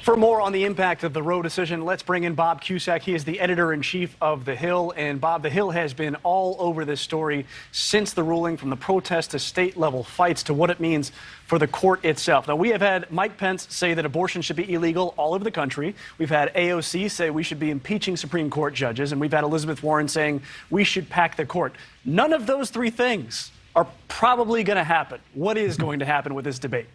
For more on the impact of the Roe decision, let's bring in Bob Cusack. He is the editor-in-chief of The Hill. And Bob, The Hill has been all over this story since the ruling, from the protest to state-level fights to what it means for the court itself. Now, we have had Mike Pence say that abortion should be illegal all over the country. We've had AOC say we should be impeaching Supreme Court judges. And we've had Elizabeth Warren saying we should pack the court. None of those three things are probably going to happen. What is going to happen with this debate?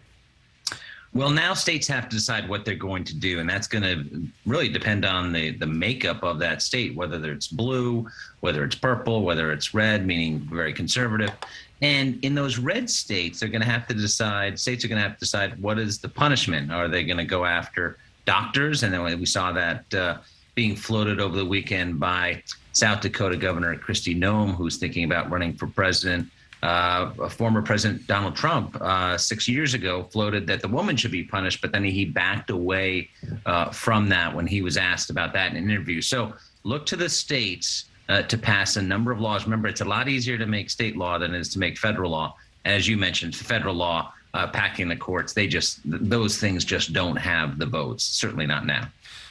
Well, now states have to decide what they're going to do, and that's going to really depend on the makeup of that state, whether it's blue, whether it's purple, whether it's red, meaning very conservative. And in those red states, they're going to have to decide, states are going to have to decide what is the punishment. Are they going to go after doctors? And then we saw that being floated over the weekend by South Dakota Governor Kristi Noem, who's thinking about running for president. Former President Donald Trump 6 years ago floated that the woman should be punished, but then he backed away from that when he was asked about that in an interview. So look to the states to pass a number of laws. Remember, it's a lot easier to make state law than it is to make federal law. As you mentioned, federal law, packing the courts, those things just don't have the votes, certainly not now.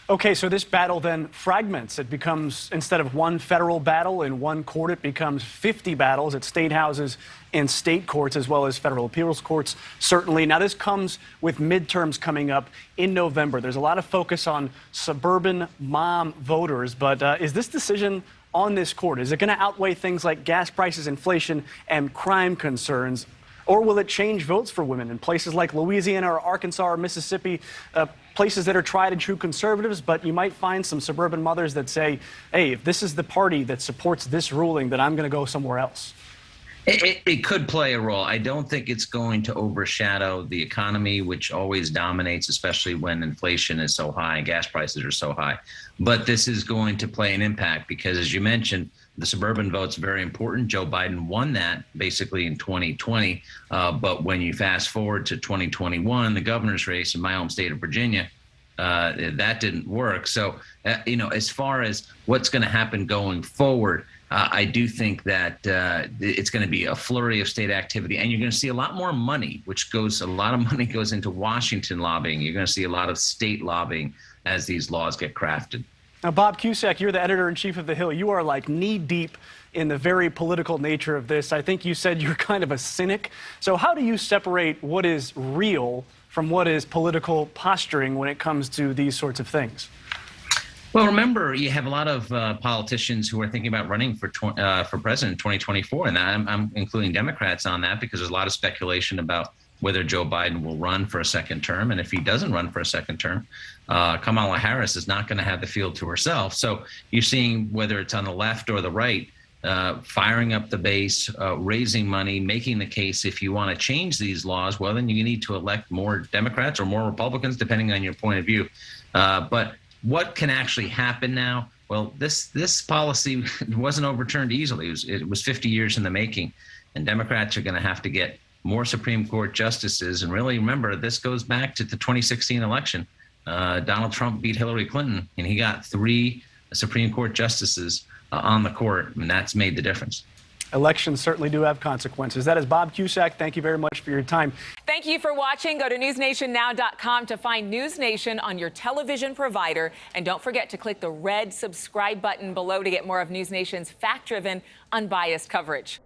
Okay, so this battle then fragments. It becomes, instead of one federal battle in one court, it becomes 50 battles at state houses and state courts, as well as federal appeals courts, certainly. Now, this comes with midterms coming up in November. There's a lot of focus on suburban mom voters, but is this decision on this court, is it going to outweigh things like gas prices, inflation, and crime concerns? Or will it change votes for women in places like Louisiana or Arkansas or Mississippi, places that are tried and true conservatives, but you might find some suburban mothers that say, hey, if this is the party that supports this ruling, then I'm going to go somewhere else? It could play a role. I don't think it's going to overshadow the economy, which always dominates, especially when inflation is so high and gas prices are so high. But this is going to play an impact because, as you mentioned, the suburban vote's very important. Joe Biden won that basically in 2020. But when you fast forward to 2021, the governor's race in my home state of Virginia, that didn't work. So, as far as what's going to happen going forward, I do think that it's going to be a flurry of state activity, and you're going to see a lot more money, a lot of money goes into Washington lobbying. You're going to see a lot of state lobbying as these laws get crafted. Now, Bob Cusack, you're the editor-in-chief of The Hill. You are like knee-deep in the very political nature of this. I think you said you're kind of a cynic. So how do you separate what is real from what is political posturing when it comes to these sorts of things? Well, remember, you have a lot of politicians who are thinking about running for president in 2024, and I'm including Democrats on that because there's a lot of speculation about whether Joe Biden will run for a second term. And if he doesn't run for a second term, Kamala Harris is not going to have the field to herself. So you're seeing, whether it's on the left or the right, firing up the base, raising money, making the case if you want to change these laws, well, then you need to elect more Democrats or more Republicans, depending on your point of view. But what can actually happen now? Well, this policy wasn't overturned easily. It was 50 years in the making, and Democrats are going to have to get more Supreme Court justices. And really, remember, this goes back to the 2016 election. Donald Trump beat Hillary Clinton, and he got 3 Supreme Court justices on the court, and that's made the difference. Elections certainly do have consequences. That is Bob Cusack. Thank you very much for your time. Thank you for watching. Go to newsnationnow.com to find NewsNation on your television provider. And don't forget to click the red subscribe button below to get more of NewsNation's fact-driven, unbiased coverage.